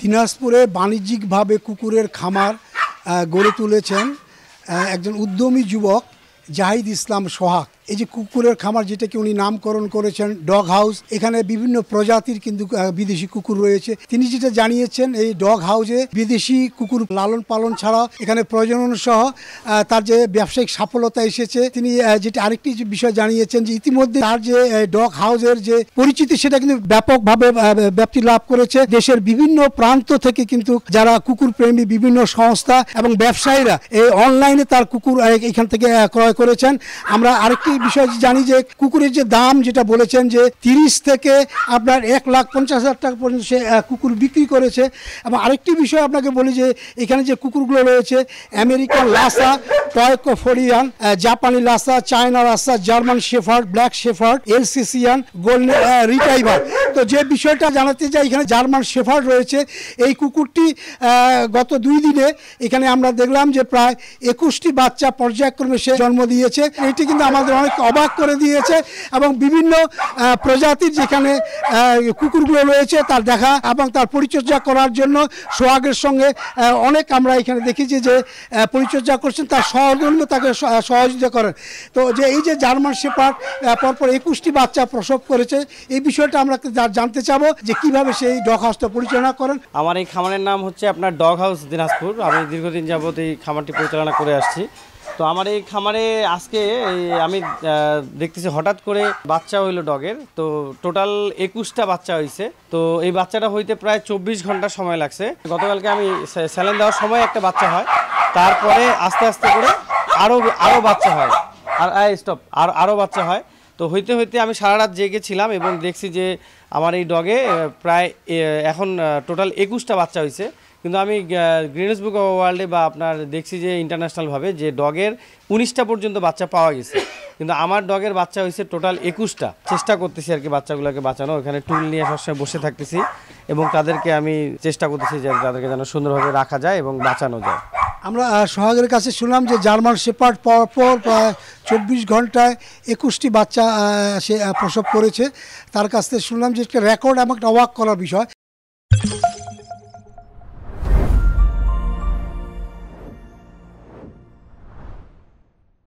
দিনাজপুরে বাণিজ্যিকভাবে কুকুরের খামার গড়ে তুলেছেন একজন উদ্যমী যুবক জাহিদ ইসলাম সোহাগ। এই যে কুকুরের খামার যেটাকে উনি নামকরণ করেছেন ডগ হাউস, এখানে বিভিন্ন প্রজাতির কিন্তু বিদেশি কুকুর রয়েছে। তিনি যেটা জানিয়েছেন এই ডগ হাউসে বিদেশি কুকুর লালন পালন ছাড়াও এখানে প্রজনন সহ তার যে ব্যবসায়িক সফলতা এসেছে। তিনি যেটা আরেকটি বিষয় জানিয়েছেন যে ইতিমধ্যে তার যে ডগ হাউসের যে পরিচিতি সেটা কিন্তু ব্যাপকভাবে ব্যাপ্তি লাভ করেছে। দেশের বিভিন্ন প্রান্ত থেকে কিন্তু যারা কুকুর প্রেমী বিভিন্ন সংস্থা এবং ব্যবসায়ীরা এই অনলাইনে তার কুকুর এখান থেকে ক্রয় করেছেন। আমরা আরেকটি বিষয় জানি যে কুকুরের যে দাম যেটা বলেছেন যে 30 থেকে আপনার 1,50,000 টাকা পর্যন্ত সে কুকুর বিক্রি করেছে। এবং আরেকটি বিষয় আপনাকে বলি যে এখানে যে কুকুরগুলো রয়েছে আমেরিকান লাসা, টয় কফোরিয়ান, জাপানি Lhasa, China Lhasa, German shepherd, black shepherd, Alsatian, golden retriever. তো যে বিষয়টা জানাতে চাই এখানে জার্মান শেফার্ড রয়েছে। এই কুকুরটি গত 2 দিনে এখানে আমরা দেখলাম যে প্রায় 21টি বাচ্চা পর্যায়ক্রমে সে জন্ম দিয়েছে। এটি কিন্তু আমাদের অনেক অবাক করে দিয়েছে এবং বিভিন্ন প্রজাতির যেখানে কুকুরগুলো রয়েছে তার দেখা এবং তার পরিচর্যা করার জন্য সোহাগের সঙ্গে অনেক আমরা এখানে দেখেছি যে পরিচর্যা করছেন, তার সহকর্মী তাকে সহযোগিতা করেন। তো যে এই যে জার্মান শেফার্ড পরপর 21টি বাচ্চা প্রসব করেছে, এই বিষয়টা আমরা জানতে চাবো যে কিভাবে সেই ডগ হাউসটা পরিচালনা করেন। আমার এই খামারের নাম হচ্ছে আপনার ডগ হাউস দিনাজপুর। আমি দীর্ঘদিন যাবত এই খামারটি পরিচালনা করে আসছি। তো আমার এই খামারে আজকে আমি দেখতেছি হঠাৎ করে বাচ্চা হইলো ডগের। তো টোটাল 21টা বাচ্চা হয়েছে। তো এই বাচ্চাটা হইতে প্রায় 24 ঘন্টা সময় লাগছে। গতকালকে আমি স্যালাইন দেওয়ার সময় একটা বাচ্চা হয়, তারপরে আস্তে আস্তে করে আরও বাচ্চা হয়, আরও বাচ্চা হয়। তো হইতে হইতে আমি সারা রাত জেগেছিলাম এবং দেখছি যে আমার এই ডগে প্রায় এখন টোটাল 21টা বাচ্চা হয়েছে। কিন্তু আমি গ্রিনেস বুক অফ ওয়ার্ল্ডে বা আপনার দেখছি যে ইন্টারন্যাশনালভাবে যে ডগের 19টা পর্যন্ত বাচ্চা পাওয়া গেছে, কিন্তু আমার ডগের বাচ্চা হয়েছে টোটাল 21টা। চেষ্টা করতেছি আর কি বাচ্চাগুলোকে বাঁচানো। এখানে টুল নিয়ে সবসময় বসে থাকতেছি এবং তাদেরকে আমি চেষ্টা করতেছি যে তাদেরকে যেন সুন্দরভাবে রাখা যায় এবং বাঁচানো যায়। আমরা সোহাগের কাছে শুনলাম যে জার্মান শেফার্ড পরপর প্রায় 24 ঘন্টায় 21টি বাচ্চা সে প্রসব করেছে। তার কাছ থেকে শুনলাম যে একটা রেকর্ড এবং একটা অবাক করার বিষয়।